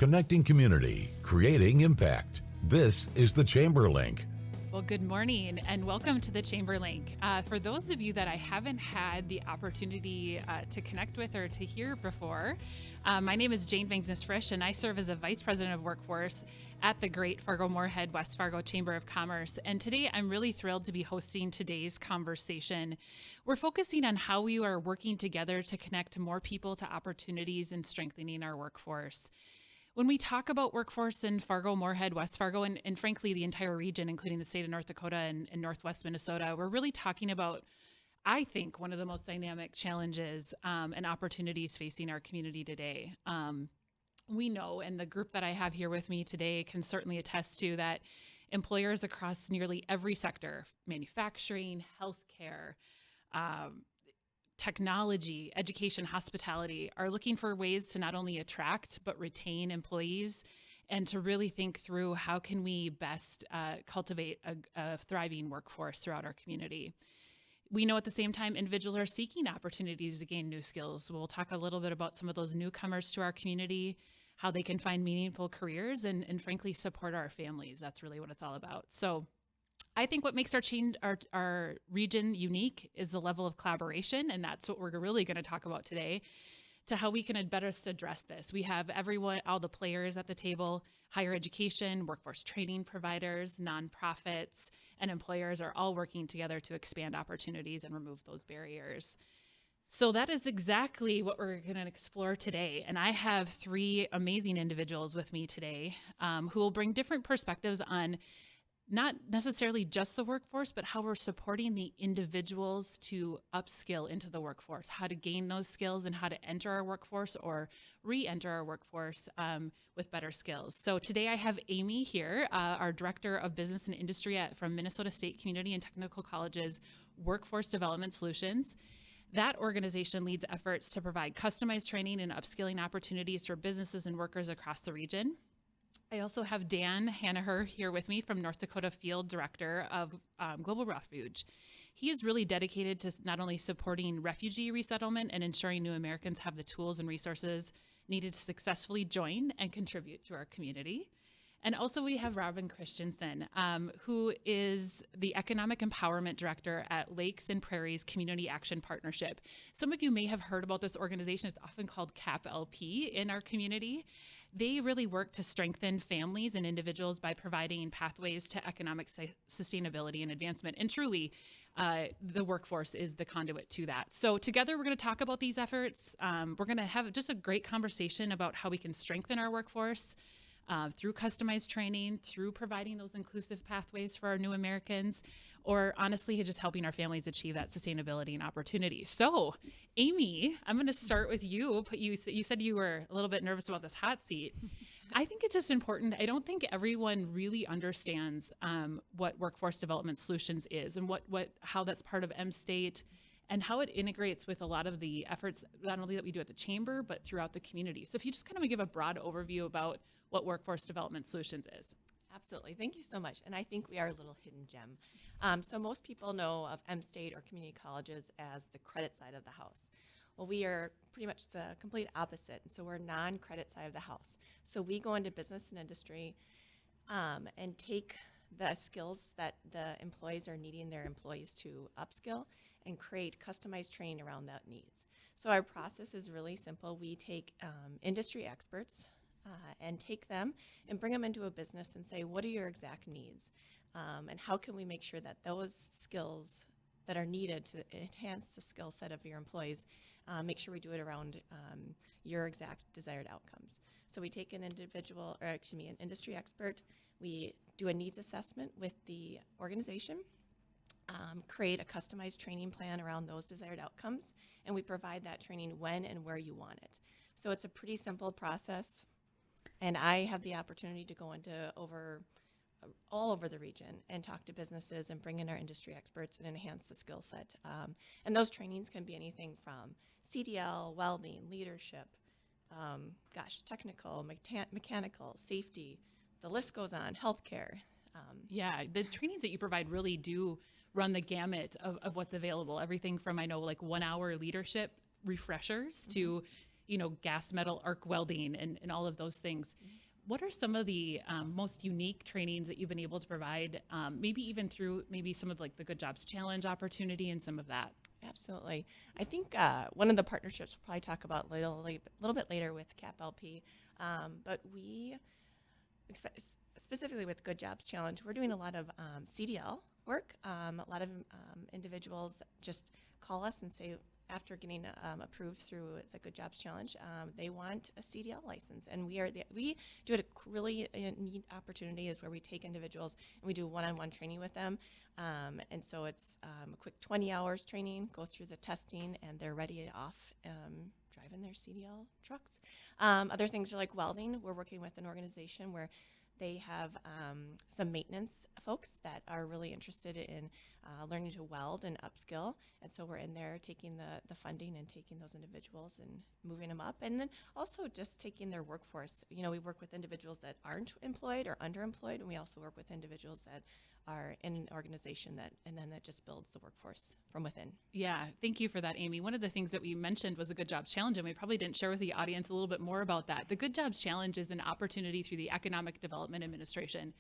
Connecting community, creating impact. This is the Chamber Link. Well, good morning and welcome to the Chamber Link. For those of you that I haven't had the opportunity to connect with or to hear before, my name is Jane Vangsness Frisch and I serve as a Vice President of Workforce at the Great Fargo-Moorhead West Fargo Chamber of Commerce. And today I'm really thrilled to be hosting today's conversation. We're focusing on how we are working together to connect more people to opportunities and strengthening our workforce. When we talk about workforce in Fargo, Moorhead, West Fargo, and frankly, the entire region, including the state of North Dakota and Northwest Minnesota, we're really talking about, I think, one of the most dynamic challenges and opportunities facing our community today. We know, and the group that I have here with me today can certainly attest to, that employers across nearly every sector, manufacturing, healthcare, technology, education, hospitality, are looking for ways to not only attract but retain employees and to really think through how can we best cultivate a thriving workforce throughout our community. We know at the same time individuals are seeking opportunities to gain new skills. We'll talk a little bit about some of those newcomers to our community, how they can find meaningful careers and frankly support our families. That's really what it's all about. So I think what makes our region unique is the level of collaboration, and that's what we're really going to talk about today, to how we can better address this. We have everyone, all the players at the table: higher education, workforce training providers, nonprofits, and employers are all working together to expand opportunities and remove those barriers. So that is exactly what we're going to explore today. And I have three amazing individuals with me today who will bring different perspectives on not necessarily just the workforce, but how we're supporting the individuals to upskill into the workforce, how to gain those skills and how to enter our workforce or re-enter our workforce with better skills. So today I have Amy here, our Director of Business and Industry from Minnesota State Community and Technical College's Workforce Development Solutions. That organization leads efforts to provide customized training and upskilling opportunities for businesses and workers across the region. I also have Dan Hanaher here with me from North Dakota Field Director of Global Refuge. He is really dedicated to not only supporting refugee resettlement and ensuring new Americans have the tools and resources needed to successfully join and contribute to our community. And also we have Christianson, who is the Economic Empowerment Director at Lakes and Prairies Community Action Partnership. Some of you may have heard about this organization. It's often called CAPLP in our community. They really work to strengthen families and individuals by providing pathways to economic sustainability and advancement. And truly, the workforce is the conduit to that. So together, we're going to talk about these efforts. We're going to have just a great conversation about how we can strengthen our workforce through customized training, through providing those inclusive pathways for our new Americans, or honestly, just helping our families achieve that sustainability and opportunity. So, Amy, I'm going to start with you. You said you were a little bit nervous about this hot seat. I think it's just important. I don't think everyone really understands what Workforce Development Solutions is and how that's part of MState and how it integrates with a lot of the efforts, not only that we do at the Chamber, but throughout the community. So if you just kind of give a broad overview about what Workforce Development Solutions is. Absolutely. Thank you so much. And I think we are a little hidden gem. So most people know of MState or community colleges as the credit side of the house. Well, we are pretty much the complete opposite. And so we're non-credit side of the house. So we go into business and industry and take the skills that the employees are needing their employees to upskill and create customized training around that needs. So our process is really simple. We take industry experts and take them and bring them into a business and say, what are your exact needs? And how can we make sure that those skills that are needed to enhance the skill set of your employees, make sure we do it around your exact desired outcomes. So we take an industry expert, we do a needs assessment with the organization, create a customized training plan around those desired outcomes, and we provide that training when and where you want it. So it's a pretty simple process, and I have the opportunity to go into all over the region and talk to businesses and bring in our industry experts and enhance the skill set. And those trainings can be anything from CDL, welding, leadership, technical, mechanical, safety, the list goes on, healthcare. Yeah, the trainings that you provide really do run the gamut of what's available. Everything from, 1 hour leadership refreshers to gas metal arc welding and all of those things. What are some of the most unique trainings that you've been able to provide, maybe even through maybe some of like the Good Jobs Challenge opportunity and some of that? Absolutely. I think one of the partnerships we'll probably talk about a little bit later with CAPLP, but we, specifically with Good Jobs Challenge, we're doing a lot of CDL work. A lot of individuals just call us and say, after getting approved through the Good Jobs Challenge, they want a CDL license, and we do it a really neat opportunity is where we take individuals and we do one-on-one training with them, and so it's a quick 20 hours training, go through the testing, and they're ready off driving their CDL trucks. Other things are like welding. We're working with an organization where they have some maintenance folks that are really interested in learning to weld and upskill. And so we're in there taking the funding and taking those individuals and moving them up. And then also just taking their workforce. We work with individuals that aren't employed or underemployed, and we also work with individuals that are in an organization that just builds the workforce from within. Yeah, thank you for that, Amy. One of the things that we mentioned was the Good Jobs Challenge, and we probably didn't share with the audience a little bit more about that. The Good Jobs Challenge is an opportunity through the Economic Development Administration.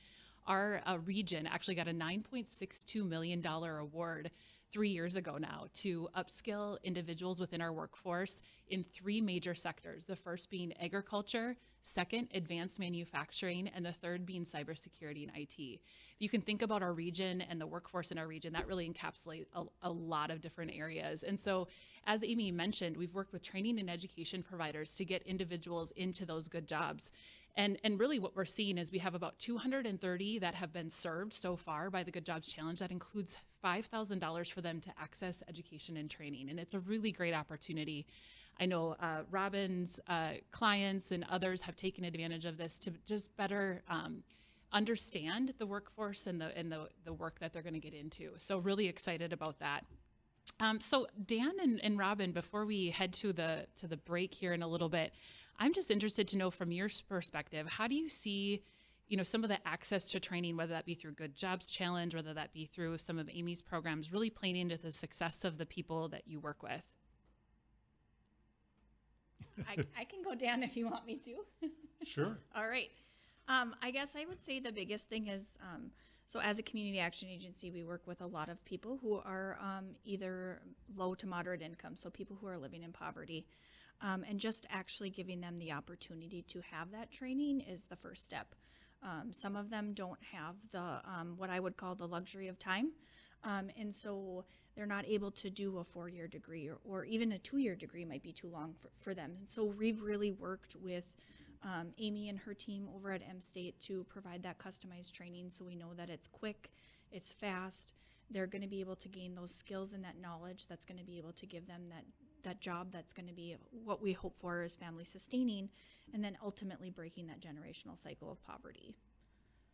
Our region actually got a $9.62 million award 3 years ago now to upskill individuals within our workforce in 3 major sectors. The first being agriculture, second, advanced manufacturing, and the third being cybersecurity and IT. If you can think about our region and the workforce in our region, that really encapsulates a lot of different areas. And so, as Amy mentioned, we've worked with training and education providers to get individuals into those good jobs. And really what we're seeing is we have about 230 that have been served so far by the Good Jobs Challenge. That includes $5,000 for them to access education and training. And it's a really great opportunity. I know Robin's clients and others have taken advantage of this to just better understand the workforce and the work that they're going to get into. So really excited about that. So Dan and Robin, before we head to the break here in a little bit, I'm just interested to know from your perspective, how do you see, some of the access to training, whether that be through Good Jobs Challenge, whether that be through some of Amy's programs, really playing into the success of the people that you work with? I can go, Dan, if you want me to. Sure. All right. I guess I would say the biggest thing is, so as a community action agency, we work with a lot of people who are either low to moderate income, so people who are living in poverty. And just actually giving them the opportunity to have that training is the first step. Some of them don't have the what I would call the luxury of time, and so they're not able to do a 4-year degree, or even a 2-year degree might be too long for them. And so we've really worked with Amy and her team over at MState to provide that customized training, so we know that it's quick, it's fast. They're going to be able to gain those skills and that knowledge that's going to be able to give them that job that's going to be what we hope for is family sustaining, and then ultimately breaking that generational cycle of poverty.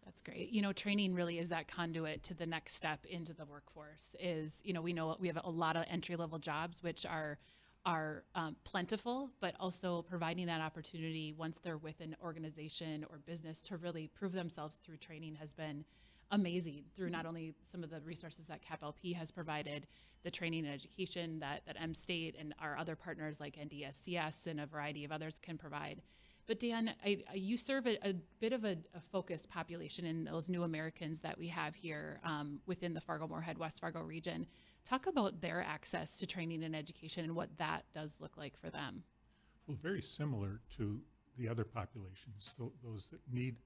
That's great. Training really is that conduit to the next step into the workforce. We know we have a lot of entry-level jobs, which are plentiful, but also providing that opportunity once they're with an organization or business to really prove themselves through training has been amazing, through not only some of the resources that CAPLP has provided, the training and education that MState and our other partners like NDSCS and a variety of others can provide. But Dan, you serve a bit of a focused population in those new Americans that we have here within the Fargo-Moorhead, West Fargo region. Talk about their access to training and education and what that does look like for them. Well, very similar to the other populations, those that need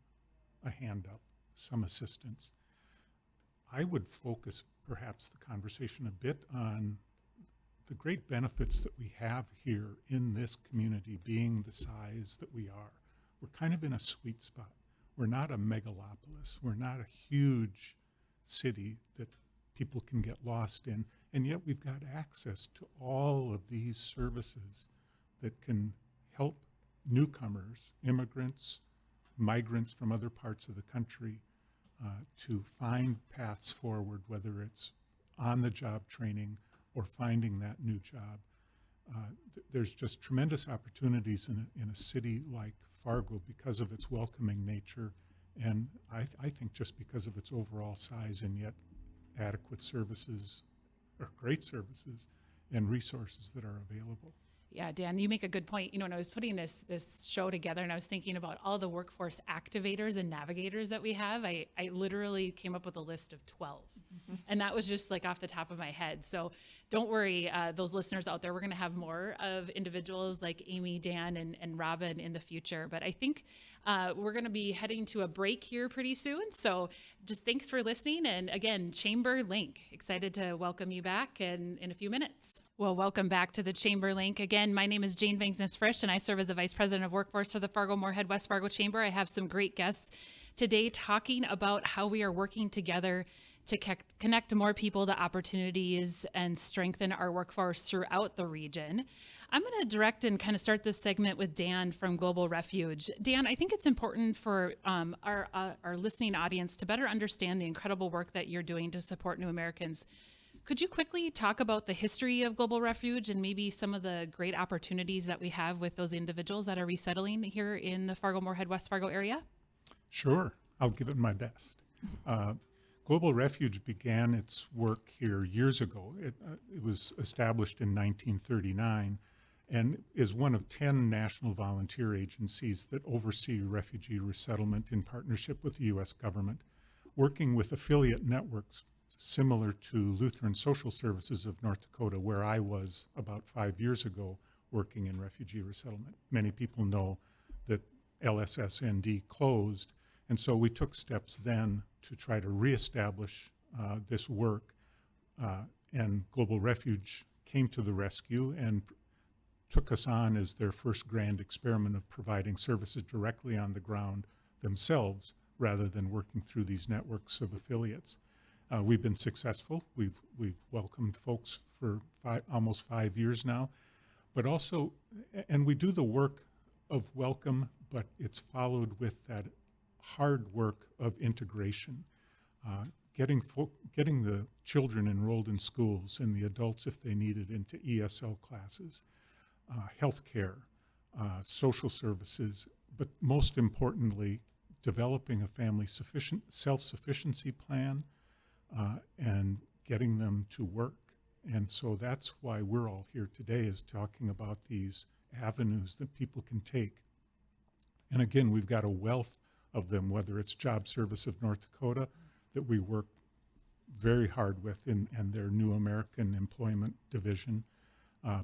a hand up, some assistance. I would focus perhaps the conversation a bit on the great benefits that we have here in this community, being the size that we are. We're kind of in a sweet spot. We're not a megalopolis. We're not a huge city that people can get lost in, and yet we've got access to all of these services that can help newcomers, immigrants, migrants from other parts of the country to find paths forward, whether it's on-the-job training or finding that new job. There's just tremendous opportunities in a city like Fargo because of its welcoming nature, and I think just because of its overall size and yet adequate services, or great services, and resources that are available. Yeah, Dan, you make a good point. When I was putting this show together and I was thinking about all the workforce activators and navigators that we have, I literally came up with a list of 12. And that was just like off the top of my head. So don't worry, those listeners out there, we're going to have more of individuals like Amy, Dan, and Robin in the future. But I think we're going to be heading to a break here pretty soon. So just thanks for listening. And again, Chamber Link, excited to welcome you back in a few minutes. Well, welcome back to the Chamber Link. Again, my name is Jane Vangsness Frisch, and I serve as the Vice President of Workforce for the Fargo-Moorhead West Fargo Chamber. I have some great guests today talking about how we are working together to connect more people to opportunities and strengthen our workforce throughout the region. I'm going to direct and kind of start this segment with Dan from Global Refuge. Dan, I think it's important for our listening audience to better understand the incredible work that you're doing to support new Americans. Could you quickly talk about the history of Global Refuge and maybe some of the great opportunities that we have with those individuals that are resettling here in the Fargo-Moorhead West Fargo area? Sure, I'll give it my best. Global Refuge began its work here years ago. It was established in 1939 and is one of 10 national volunteer agencies that oversee refugee resettlement in partnership with the U.S. government, working with affiliate networks similar to Lutheran Social Services of North Dakota, where I was about 5 years ago working in refugee resettlement. Many people know that LSSND closed, and so we took steps then to try to reestablish this work, and Global Refuge came to the rescue and took us on as their first grand experiment of providing services directly on the ground themselves rather than working through these networks of affiliates. We've been successful. We've welcomed folks for almost 5 years now, but also, and we do the work of welcome, but it's followed with that hard work of integration, getting the children enrolled in schools and the adults, if they need it, into ESL classes, healthcare, social services, but most importantly, developing a family self-sufficiency plan and getting them to work. And so that's why we're all here today, is talking about these avenues that people can take. And again, we've got a wealth of them, whether it's Job Service of North Dakota that we work very hard with and their New American Employment Division,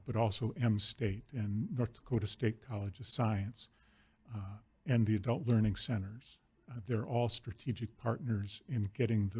but also MState and North Dakota State College of Science and the Adult Learning Centers. They're all strategic partners in getting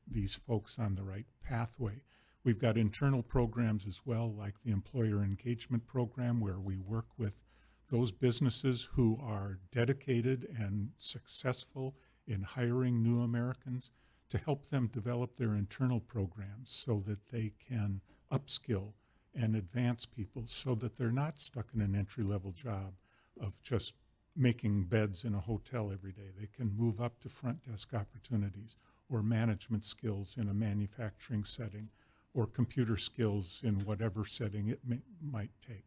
these folks on the right pathway. We've got internal programs as well, like the Employer Engagement Program, where we work with those businesses who are dedicated and successful in hiring new Americans to help them develop their internal programs so that they can upskill and advance people so that they're not stuck in an entry-level job of just making beds in a hotel every day. They can move up to front desk opportunities or management skills in a manufacturing setting or computer skills in whatever setting it might take.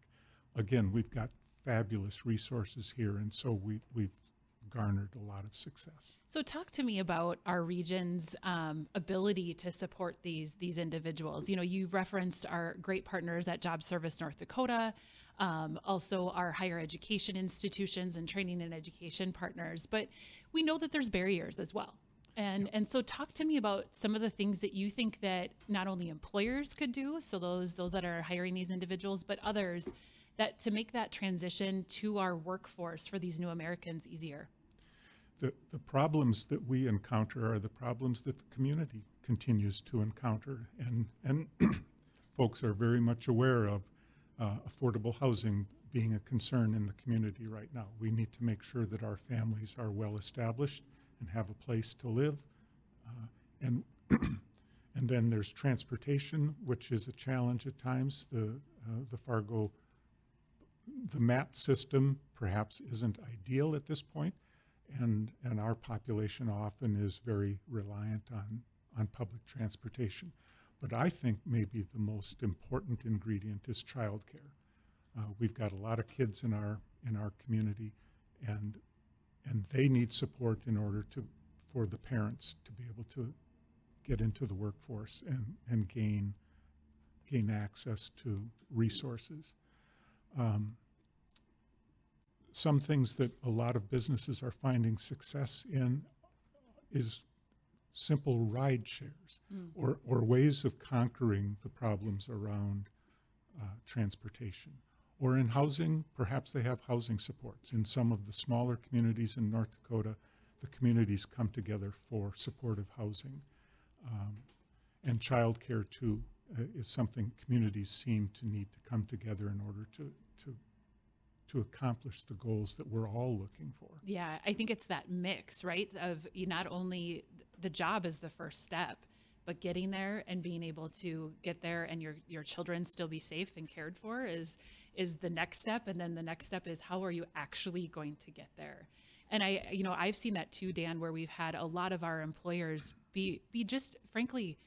Again, we've got fabulous resources here, and so we've garnered a lot of success. So talk to me about our region's ability to support these individuals. You've referenced our great partners at Job Service North Dakota, also our higher education institutions and training and education partners, but we know that there's barriers as well. And so talk to me about some of the things that you think that not only employers could do, so those that are hiring these individuals, but others, that to make that transition to our workforce for these new Americans easier. The problems that we encounter are the problems that the community continues to encounter, and folks are very much aware of affordable housing being a concern in the community right now. We need to make sure that our families are well established and have a place to live, and then there's transportation, which is a challenge at times. The Fargo, the MAT system perhaps isn't ideal at this point, and our population often is very reliant on public transportation. But I think maybe the most important ingredient is childcare. We've got a lot of kids in our community, and they need support in order for the parents to be able to get into the workforce and gain access to resources. Some things that a lot of businesses are finding success in is simple ride shares or ways of conquering the problems around transportation. Or in housing, perhaps they have housing supports. In some of the smaller communities in North Dakota, the communities come together for supportive housing. And childcare, too, is something communities seem to need to come together in order to accomplish the goals that we're all looking for. Yeah, I think it's that mix, right? Of you not only the job is the first step, but getting there and being able to get there and your children still be safe and cared for is the next step. And then the next step is how are you actually going to get there? And I've seen that too, Dan, where we've had a lot of our employers be just frankly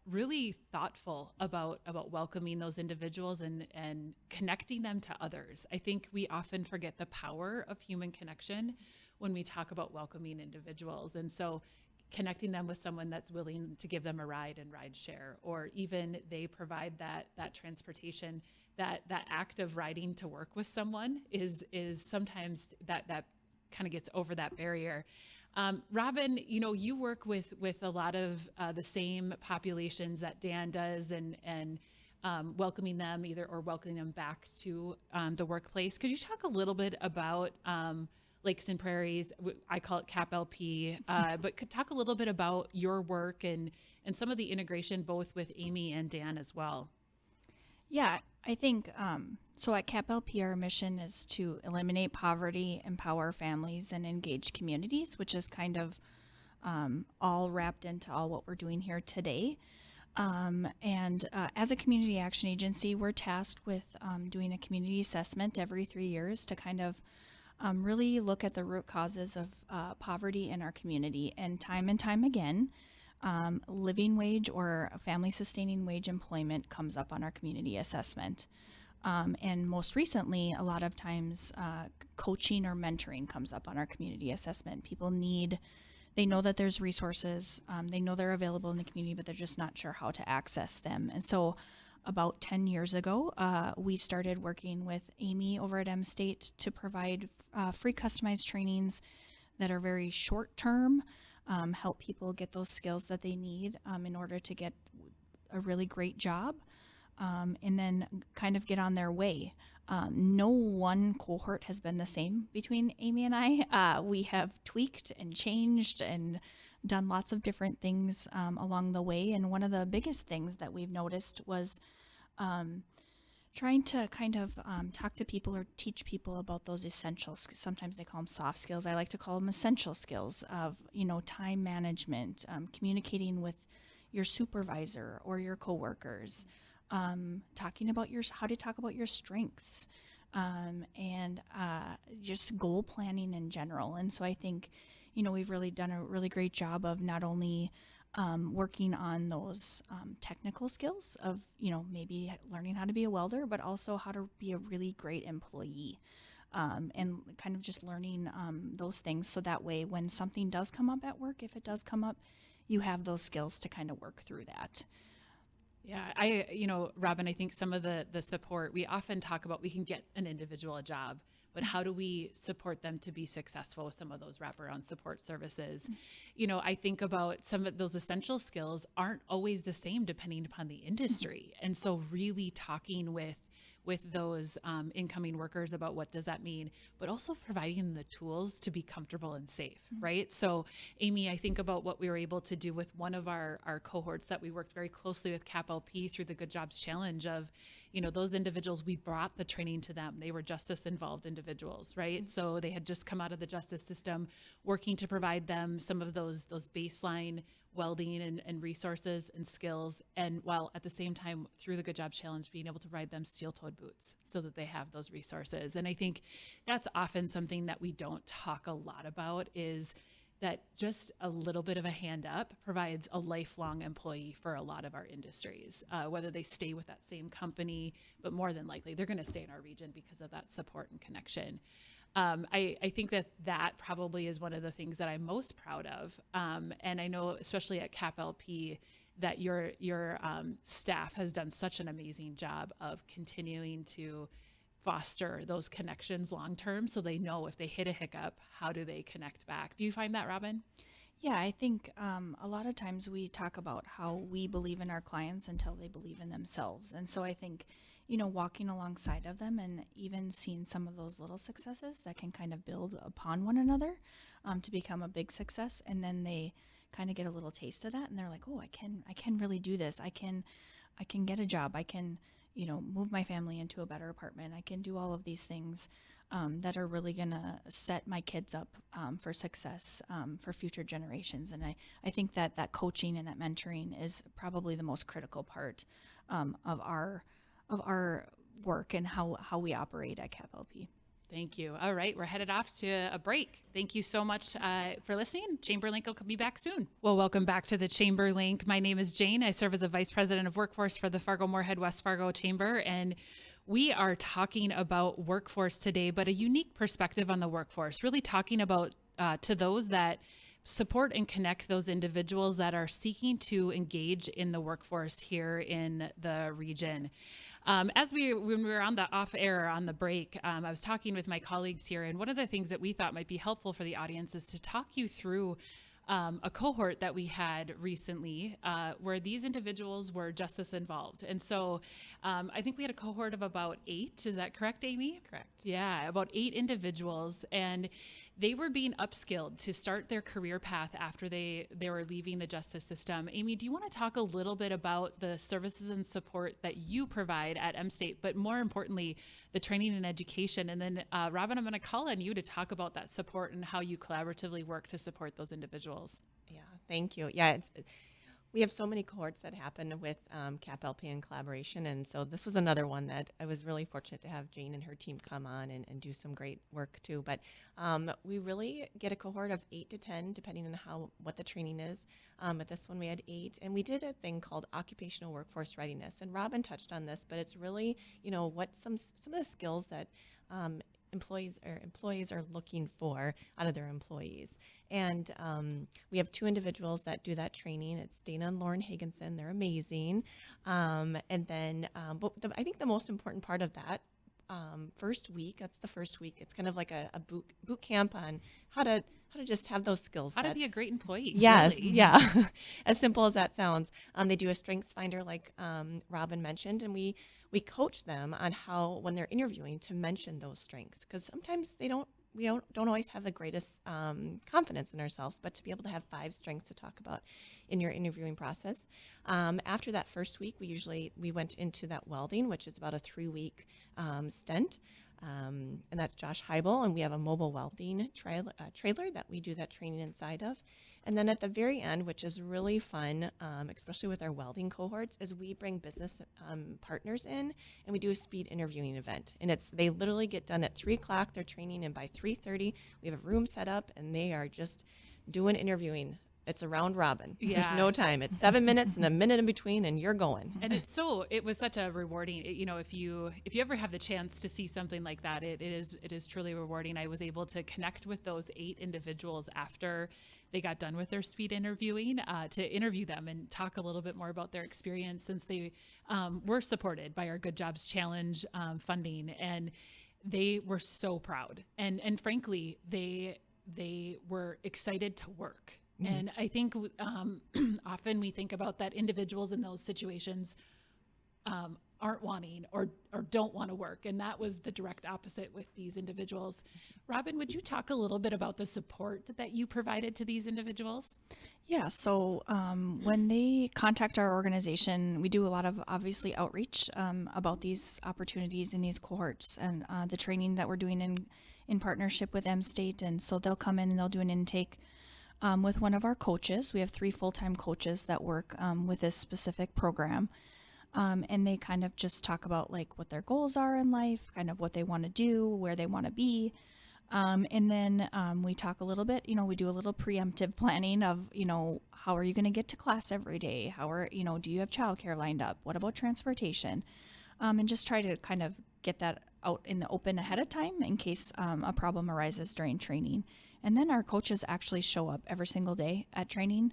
really thoughtful about welcoming those individuals and connecting them to others. I think we often forget the power of human connection when we talk about welcoming individuals. And so connecting them with someone that's willing to give them a ride and ride share, or even they provide that transportation, that act of riding to work with someone is sometimes that kind of gets over that barrier. Robin, you work with a lot of the same populations that Dan does and welcoming them welcoming them back to the workplace. Could you talk a little bit about Lakes and Prairies? I call it CAPLP, but could talk a little bit about your work and some of the integration both with Amy and Dan as well. Yeah, I think so at CAPLP, our mission is to eliminate poverty, empower families, and engage communities, which is kind of all wrapped into all what we're doing here today. And as a community action agency, we're tasked with doing a community assessment every 3 years to kind of really look at the root causes of poverty in our community. And time again, living wage or family sustaining wage employment comes up on our community assessment. And most recently, a lot of times coaching or mentoring comes up on our community assessment. They know that there's resources, they know they're available in the community, but they're just not sure how to access them. And so about 10 years ago, we started working with Amy over at MState to provide free customized trainings that are very short term, help people get those skills that they need in order to get a really great job, and then kind of get on their way. No one cohort has been the same between Amy and I. We have tweaked and changed and done lots of different things along the way. And one of the biggest things that we've noticed was trying to kind of talk to people or teach people about those essential skills. Sometimes they call them soft skills. I like to call them essential skills of, time management, communicating with your supervisor or your coworkers, talking about how to talk about your strengths, and just goal planning in general. And so I think, we've really done a really great job of not only working on those technical skills of, maybe learning how to be a welder, but also how to be a really great employee, and kind of just learning those things. So that way, when something does come up at work, if it does come up, you have those skills to kind of work through that. Yeah, Robin, I think some of the support, we often talk about we can get an individual a job, but how do we support them to be successful with some of those wraparound support services? I think about some of those essential skills aren't always the same depending upon the industry. And so really talking with those incoming workers about what does that mean, but also providing them the tools to be comfortable and safe, right? So Amy, I think about what we were able to do with one of our cohorts that we worked very closely with CAPLP through the Good Jobs Challenge of, those individuals, we brought the training to them. They were justice involved individuals, right? So they had just come out of the justice system, working to provide them some of those baseline welding and resources and skills, and while at the same time through the Good Job Challenge being able to provide them steel-toed boots so that they have those resources. And I think that's often something that we don't talk a lot about, is that just a little bit of a hand up provides a lifelong employee for a lot of our industries, whether they stay with that same company, but more than likely they're going to stay in our region because of that support and connection. I think that probably is one of the things that I'm most proud of. And I know, especially at CAPLP, that your staff has done such an amazing job of continuing to foster those connections long term, so they know if they hit a hiccup, how do they connect back? Do you find that, Robin? Yeah, I think a lot of times we talk about how we believe in our clients until they believe in themselves. And so I think, walking alongside of them and even seeing some of those little successes that can kind of build upon one another to become a big success. And then they kind of get a little taste of that and they're like, oh, I can really do this. I can get a job. I can, move my family into a better apartment. I can do all of these things that are really going to set my kids up for success for future generations. And I think that coaching and that mentoring is probably the most critical part of our work and how we operate at CAPLP. Thank you. All right, we're headed off to a break. Thank you so much for listening. Chamberlink will be back soon. Well, welcome back to the Chamberlink. My name is Jane. I serve as a Vice President of Workforce for the Fargo-Moorhead West Fargo Chamber, and we are talking about workforce today, but a unique perspective on the workforce, really talking about to those that support and connect those individuals that are seeking to engage in the workforce here in the region. When we were on the off air on the break, I was talking with my colleagues here, and one of the things that we thought might be helpful for the audience is to talk you through a cohort that we had recently where these individuals were justice involved. And so I think we had a cohort of about 8. Is that correct, Amy? Correct. Yeah, about 8 individuals. And they were being upskilled to start their career path after they were leaving the justice system. Amy, do you want to talk a little bit about the services and support that you provide at MState, but more importantly, the training and education? And then, Robin, I'm going to call on you to talk about that support and how you collaboratively work to support those individuals. Yeah, thank you. Yeah, we have so many cohorts that happen with CAPLP and collaboration, and so this was another one that I was really fortunate to have Jane and her team come on and do some great work too. But we really get a cohort of 8 to 10, depending on what the training is. At this one we had 8, and we did a thing called occupational workforce readiness. And Robin touched on this, but it's really what some of the skills that employees are looking for out of their employees. And we have 2 individuals that do that training. It's Dana and Lauren Higginson. They're amazing. And then, but I think the most important part of that first week, that's the first week. It's kind of like a boot camp on how to just have those skills. How to be a great employee. Yes, really. Yeah. As simple as that sounds. They do a strengths finder like Robin mentioned, and we coach them on how, when they're interviewing, to mention those strengths, because sometimes we don't always have the greatest confidence in ourselves, but to be able to have 5 strengths to talk about in your interviewing process. After that first week, we went into that welding, which is about a 3-week stint. And that's Josh Heibel, and we have a mobile welding trailer that we do that training inside of. And then at the very end, which is really fun, especially with our welding cohorts, is we bring business partners in, and we do a speed interviewing event. And they literally get done at 3 o'clock, their training, and by 3:30, we have a room set up, and they are just doing interviewing. It's a round robin. Yeah. There's no time. It's 7 minutes and a minute in between, and you're going. And it was such a rewarding, if you ever have the chance to see something like that, it is truly rewarding. I was able to connect with those 8 individuals after they got done with their speed interviewing to interview them and talk a little bit more about their experience, since they were supported by our Good Jobs Challenge funding, and they were so proud. And frankly, they were excited to work. Mm-hmm. And I think often we think about that individuals in those situations aren't wanting or don't want to work. And that was the direct opposite with these individuals. Robin, would you talk a little bit about the support that you provided to these individuals? Yeah, so when they contact our organization, we do a lot of, obviously, outreach about these opportunities in these cohorts and the training that we're doing in partnership with MState. And so they'll come in and they'll do an intake with one of our coaches. We have 3 full-time coaches that work with this specific program. And they kind of just talk about like what their goals are in life, kind of what they want to do, where they want to be. And then we talk a little bit, we do a little preemptive planning of, how are you going to get to class every day? Do you have childcare lined up? What about transportation? And just try to kind of get that out in the open ahead of time in case a problem arises during training. And then our coaches actually show up every single day at training.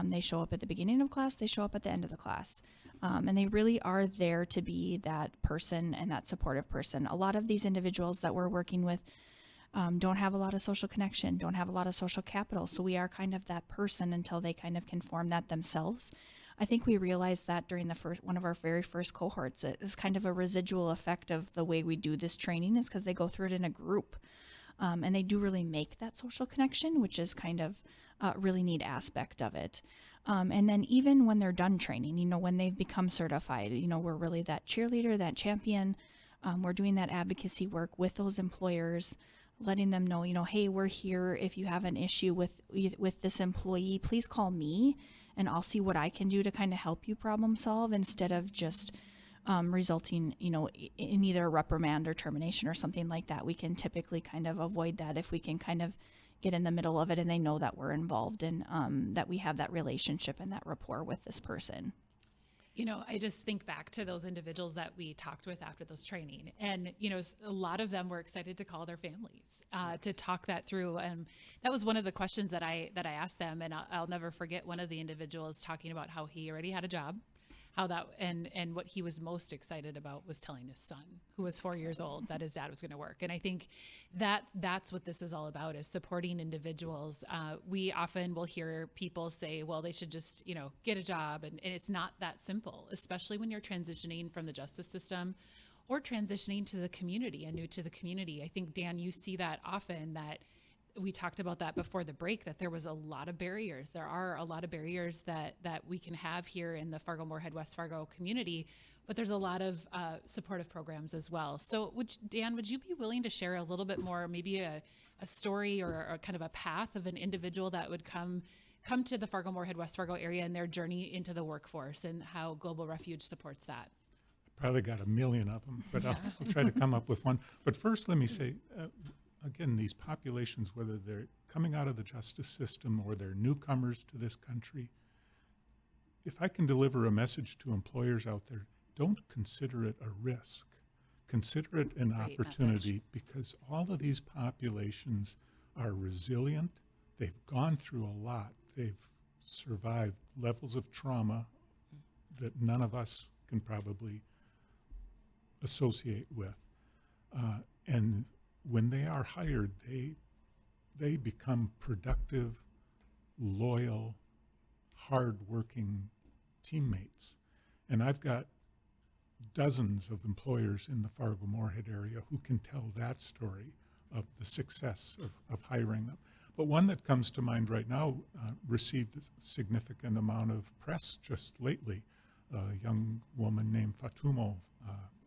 They show up at the beginning of class. They show up at the end of the class. And they really are there to be that person and that supportive person. A lot of these individuals that we're working with don't have a lot of social connection, don't have a lot of social capital. So we are kind of that person until they kind of can form that themselves. I think we realized that during one of our very first cohorts. It is kind of a residual effect of the way we do this training, is because they go through it in a group. And they do really make that social connection, which is kind of a really neat aspect of it. And then even when they're done training, when they've become certified, we're really that cheerleader, that champion. We're doing that advocacy work with those employers, letting them know, hey, we're here. If you have an issue with this employee, please call me and I'll see what I can do to kind of help you problem solve, instead of just resulting, in either a reprimand or termination or something like that. We can typically kind of avoid that if we can kind of get in the middle of it and they know that we're involved and that we have that relationship and that rapport with this person. I just think back to those individuals that we talked with after those training, and a lot of them were excited to call their families to talk that through. And that was one of the questions that I asked them, and I'll never forget one of the individuals talking about how he already had a job, how that and what he was most excited about was telling his son, who was 4 years old, that his dad was going to work. And I think that's what this is all about, is supporting individuals. We often will hear people say, well, they should just get a job, and it's not that simple, especially when you're transitioning from the justice system or transitioning to the community and new to the community. I think, Dan, you see that often, that we talked about that before the break, that there was a lot of barriers. There are a lot of barriers that we can have here in the Fargo-Moorhead, West Fargo community, but there's a lot of supportive programs as well. So Dan, would you be willing to share a little bit more, maybe a story or a kind of a path of an individual that would come to the Fargo-Moorhead, West Fargo area and their journey into the workforce, and how Global Refuge supports that? Probably got a million of them, but I'll try to come up with one. But first, let me say, again, these populations, whether they're coming out of the justice system or they're newcomers to this country, if I can deliver a message to employers out there, don't consider it a risk. Consider it an Great opportunity message. Because all of these populations are resilient. They've gone through a lot. They've survived levels of trauma that none of us can probably associate with. And when they are hired, they become productive, loyal, hard-working teammates. And I've got dozens of employers in the Fargo-Moorhead area who can tell that story of the success of hiring them. But one that comes to mind right now received a significant amount of press just lately. A young woman named Fatumo,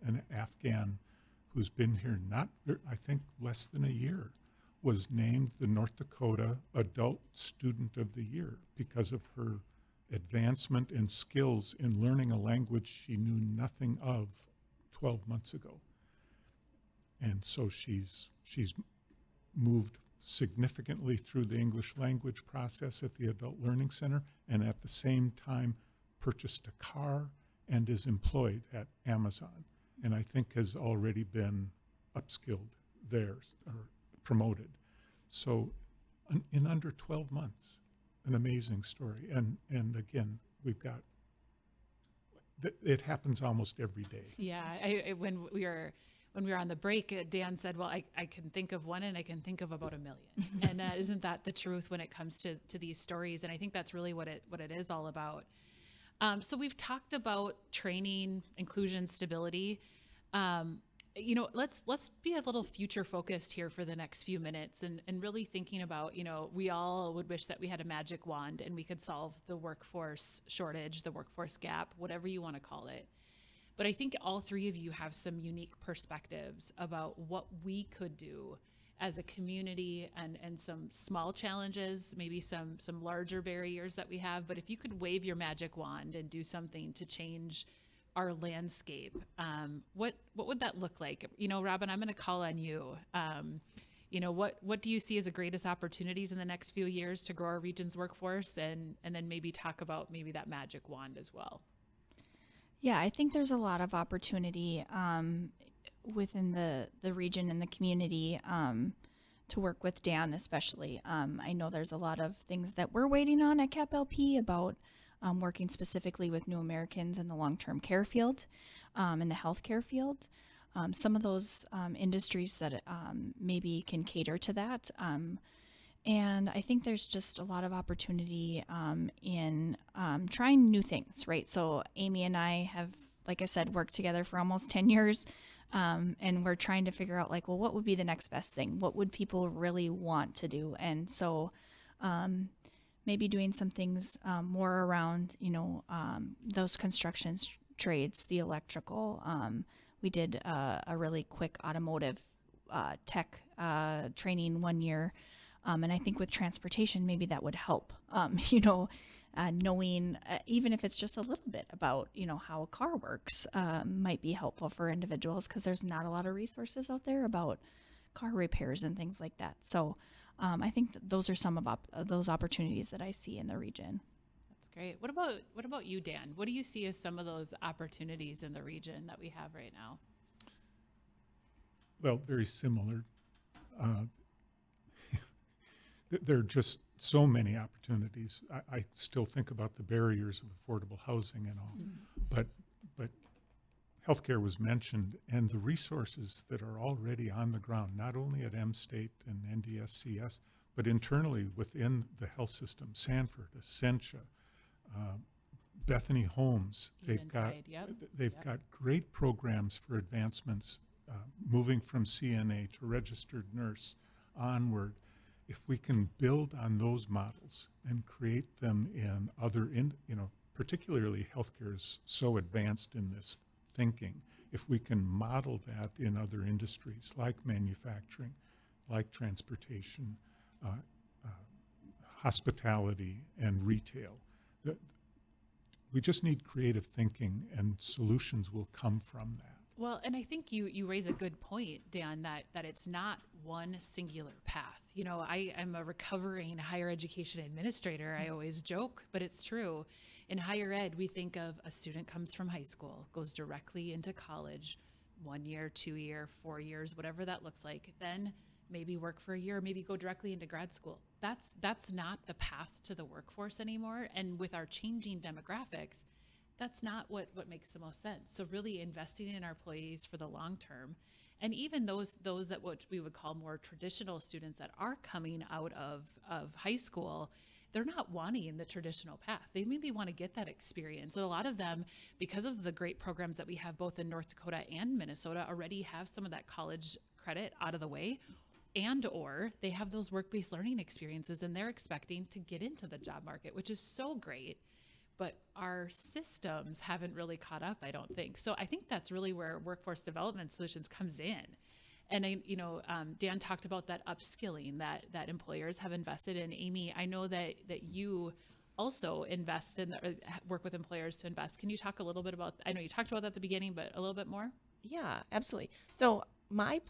an Afghan who's been here I think less than a year, was named the North Dakota Adult Student of the Year because of her advancement and skills in learning a language she knew nothing of 12 months ago. And so she's moved significantly through the English language process at the Adult Learning Center, and at the same time purchased a car and is employed at Amazon, and I think has already been upskilled there or promoted. So in under 12 months, an amazing story. And again, it happens almost every day. Yeah, when we were on the break, Dan said, well, I can think of one, and I can think of about 1 million. And isn't that the truth when it comes to these stories? And I think that's really what it is all about. So we've talked about training, inclusion, stability. Let's be a little future focused here for the next few minutes, and really thinking about, we all would wish that we had a magic wand and we could solve the workforce shortage, the workforce gap, whatever you want to call it. But I think all three of you have some unique perspectives about what we could do as a community, and some small challenges, maybe some larger barriers that we have. But if you could wave your magic wand and do something to change our landscape, what would that look like? Robin, I'm going to call on you. What do you see as the greatest opportunities in the next few years to grow our region's workforce, and then maybe talk about maybe that magic wand as well? Yeah, I think there's a lot of opportunity within the region and the community to work with Dan especially. I know there's a lot of things that we're waiting on at CAPLP about working specifically with new Americans in the long-term care field, in the healthcare field. Some of those industries that maybe can cater to that. And I think there's just a lot of opportunity in trying new things, right? So Amy and I have, like I said, worked together for almost 10 years. And we're trying to figure out, like, well, what would be the next best thing? What would people really want to do? And so maybe doing some things more around, those construction trades, the electrical. We did a really quick automotive tech training 1 year. And I think with transportation, maybe that would help, knowing, even if it's just a little bit about, how a car works, might be helpful for individuals, because there's not a lot of resources out there about car repairs and things like that. So I think those are some of those opportunities that I see in the region. That's great. What about you, Dan? What do you see as some of those opportunities in the region that we have right now? Well, very similar. There are just so many opportunities. I still think about the barriers of affordable housing and all, but healthcare was mentioned, and the resources that are already on the ground, not only at MState and NDSCS, but internally within the health system, Sanford, Essentia, Bethany Homes. They've got great programs for advancements, moving from CNA to registered nurse onward. If we can build on those models and create them in other, particularly healthcare is so advanced in this thinking. If we can model that in other industries like manufacturing, like transportation, hospitality, and retail, we just need creative thinking, and solutions will come from that. Well, and I think you raise a good point, Dan, that it's not one singular path. I am a recovering higher education administrator. I always joke, but it's true. In higher ed, we think of a student comes from high school, goes directly into college, 1 year, 2 year, 4 years, whatever that looks like. Then maybe work for a year, maybe go directly into grad school. That's not the path to the workforce anymore. And with our changing demographics, that's not what makes the most sense. So really investing in our employees for the long term, and even those that what we would call more traditional students that are coming out of high school, they're not wanting the traditional path. They maybe want to get that experience. And a lot of them, because of the great programs that we have both in North Dakota and Minnesota, already have some of that college credit out of the way, and or they have those work-based learning experiences and they're expecting to get into the job market, which is so great. But our systems haven't really caught up, I don't think. So I think that's really where Workforce Development Solutions comes in. And Dan talked about that upskilling that employers have invested in. Amy, I know that you also invest in or work with employers to invest. Can you talk a little bit about? I know you talked about that at the beginning, but a little bit more. Yeah, absolutely. So my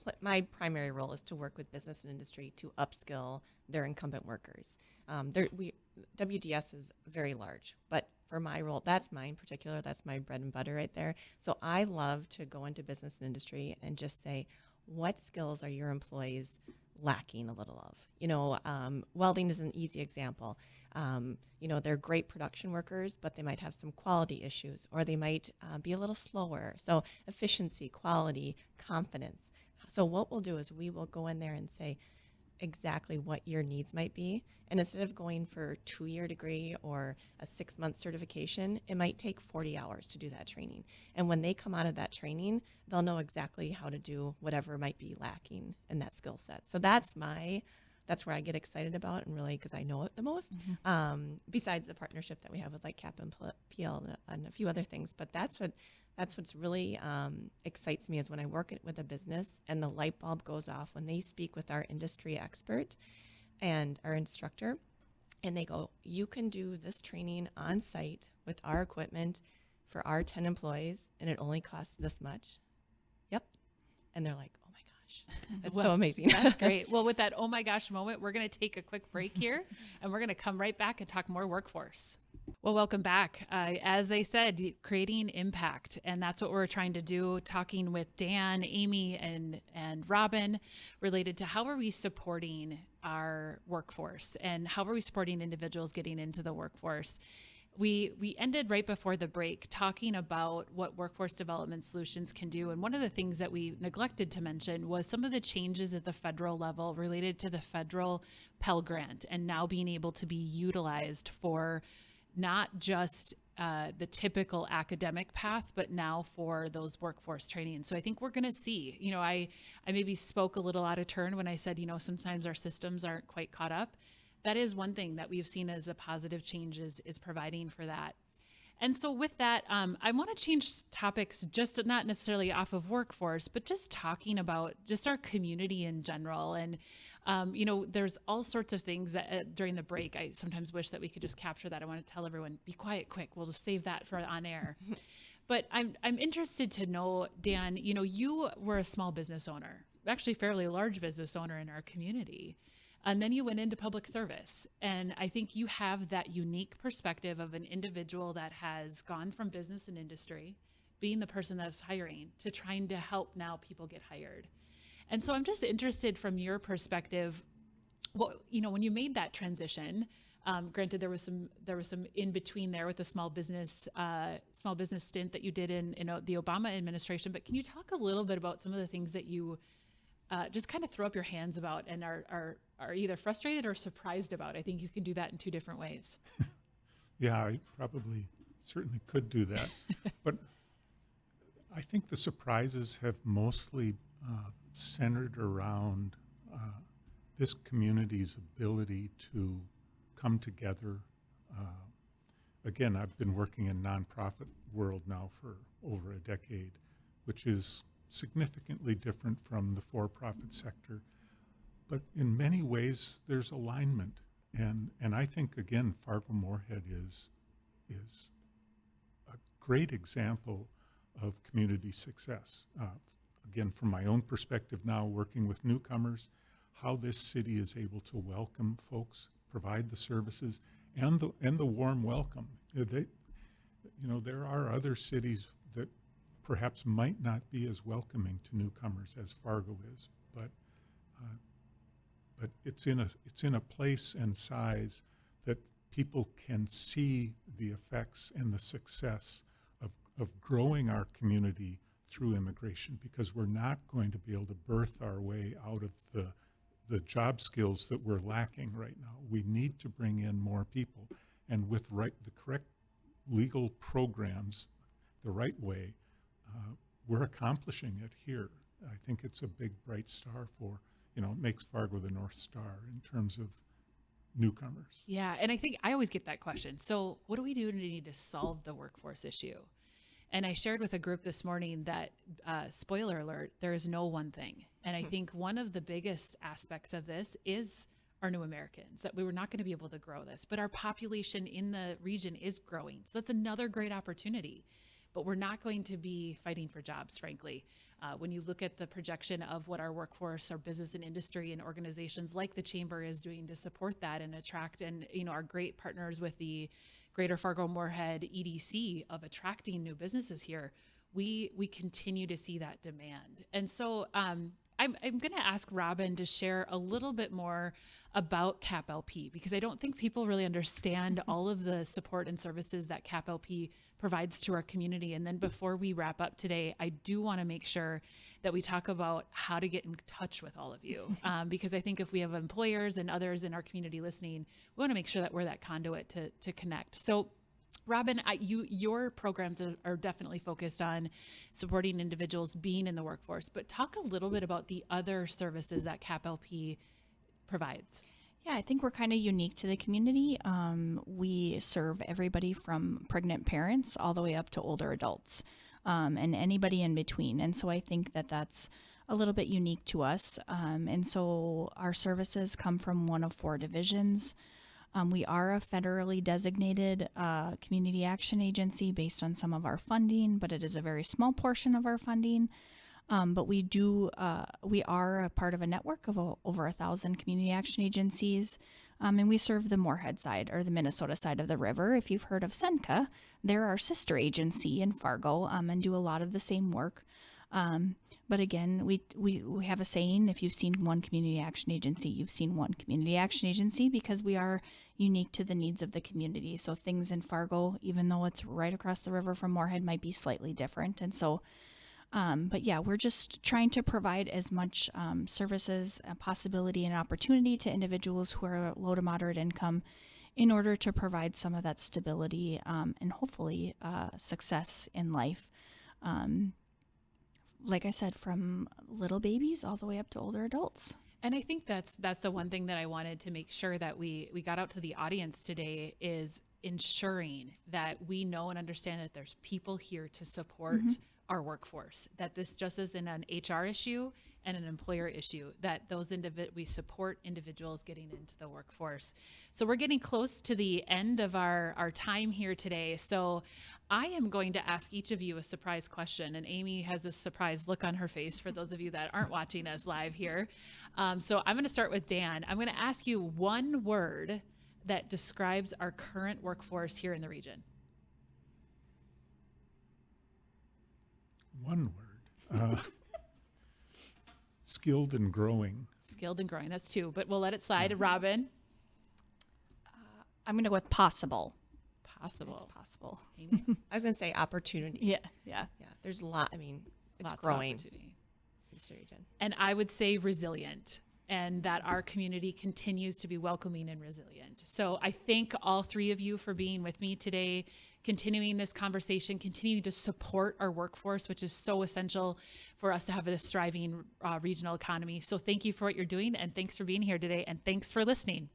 primary role is to work with business and industry to upskill their incumbent workers. WDS is very large, but for my role, that's mine in particular. That's my bread and butter right there. So I love to go into business and industry and just say, what skills are your employees lacking a little of? Welding is an easy example. They're great production workers, but they might have some quality issues, or they might be a little slower. So efficiency, quality, confidence. So what we'll do is we will go in there and say exactly what your needs might be. And instead of going for a 2-year degree or a 6-month certification, it might take 40 hours to do that training. And when they come out of that training, they'll know exactly how to do whatever might be lacking in that skill set. So that's where I get excited about, and really because I know it the most, besides the partnership that we have with like CAPLP and a few other things. But that's what's really excites me, is when I work with a business and the light bulb goes off when they speak with our industry expert and our instructor, and they go, you can do this training on site with our equipment for our 10 employees, and it only costs this much. Yep. And they're like, oh my gosh, it's so amazing. That's great. Well, with that oh my gosh moment, we're going to take a quick break here, and we're going to come right back and talk more workforce. Well, welcome back. As they said, creating impact, and that's what we're trying to do, talking with Dan, Amy, and Robin, related to how are we supporting our workforce and how are we supporting individuals getting into the workforce. we ended right before the break talking about what workforce development solutions can do. And one of the things that we neglected to mention was some of the changes at the federal level related to the federal Pell Grant and now being able to be utilized for not just the typical academic path, but now for those workforce training. So I think we're going to see, I maybe spoke a little out of turn when I said, sometimes our systems aren't quite caught up. That is one thing that we've seen as a positive change is providing for that. And so with that, I want to change topics, just not necessarily off of workforce, but just talking about just our community in general. And, there's all sorts of things that during the break, I sometimes wish that we could just capture that. I want to tell everyone, be quiet, quick. We'll just save that for on air. But I'm interested to know, Dan, you were a small business owner, actually fairly large business owner in our community. And then you went into public service. And I think you have that unique perspective of an individual that has gone from business and industry, being the person that's hiring, to trying to help now people get hired. And so I'm just interested from your perspective, well, when you made that transition, granted there was some in between there with the small business stint that you did in the Obama administration, but can you talk a little bit about some of the things that you just kind of throw up your hands about and are either frustrated or surprised about? I think you can do that in two different ways. Yeah, I certainly could do that. But I think the surprises have mostly centered around this community's ability to come together. Again, I've been working in nonprofit world now for over a decade, which is significantly different from the for-profit sector. But in many ways, there's alignment. And I think, again, Fargo-Moorhead is a great example of community success. Again, from my own perspective now, working with newcomers, how this city is able to welcome folks, provide the services, and the warm welcome. There are other cities that perhaps might not be as welcoming to newcomers as Fargo is, but it's in a place and size that people can see the effects and the success of growing our community through immigration, because we're not going to be able to birth our way out of the job skills that we're lacking right now. We need to bring in more people, and with the correct legal programs, the right way, we're accomplishing it here. I think it's a big bright star for, it makes Fargo the North Star in terms of newcomers. Yeah, and I think I always get that question. So what do we do to need to solve the workforce issue? And I shared with a group this morning that, spoiler alert, there is no one thing. And I think one of the biggest aspects of this is our new Americans, that we were not going to be able to grow this, but our population in the region is growing. So that's another great opportunity, but we're not going to be fighting for jobs, frankly. When you look at the projection of what our workforce, our business and industry and organizations like the Chamber is doing to support that and attract, and our great partners with the Greater Fargo-Moorhead EDC of attracting new businesses here, we continue to see that demand. And so I'm going to ask Robin to share a little bit more about CAPLP, because I don't think people really understand all of the support and services that CAPLP provides to our community. And then before we wrap up today, I do want to make sure that we talk about how to get in touch with all of you, because I think if we have employers and others in our community listening, we want to make sure that we're that conduit to connect. So Robin, your programs are definitely focused on supporting individuals being in the workforce, but talk a little bit about the other services that CAPLP provides. Yeah, I think we're kind of unique to the community. We serve everybody from pregnant parents all the way up to older adults, and anybody in between. And so I think that that's a little bit unique to us. And so our services come from one of 4 divisions. We are a federally designated community action agency based on some of our funding, but it is a very small portion of our funding. But we are a part of a network of over 1,000 community action agencies, and we serve the Moorhead side, or the Minnesota side of the river. If you've heard of Seneca, they're our sister agency in Fargo, and do a lot of the same work. But again, we have a saying, if you've seen one community action agency, you've seen one community action agency, because we are unique to the needs of the community. So things in Fargo, even though it's right across the river from Moorhead, might be slightly different. And so, but yeah, we're just trying to provide as much services, a possibility, and opportunity to individuals who are low to moderate income in order to provide some of that stability and hopefully success in life. Like I said, from little babies all the way up to older adults. And I think that's the one thing that I wanted to make sure that we got out to the audience today, is ensuring that we know and understand that there's people here to support our workforce, that this just isn't an HR issue and an employer issue, that those we support individuals getting into the workforce. So we're getting close to the end of our time here today. So I am going to ask each of you a surprise question, and Amy has a surprised look on her face for those of you that aren't watching us live here. So I'm going to start with Dan. I'm going to ask you one word that describes our current workforce here in the region. One word. Skilled and growing. Skilled and growing. That's two, but we'll let it slide. Robin? I'm going to go with possible. Possible. It's possible. Amy? I was going to say opportunity. Yeah. Yeah. There's a lot. I mean, it's Lots growing. of opportunity. In this region. And I would say resilient, and that our community continues to be welcoming and resilient. So I thank all three of you for being with me today, continuing this conversation, continuing to support our workforce, which is so essential for us to have this thriving regional economy. So thank you for what you're doing, and thanks for being here today, and thanks for listening.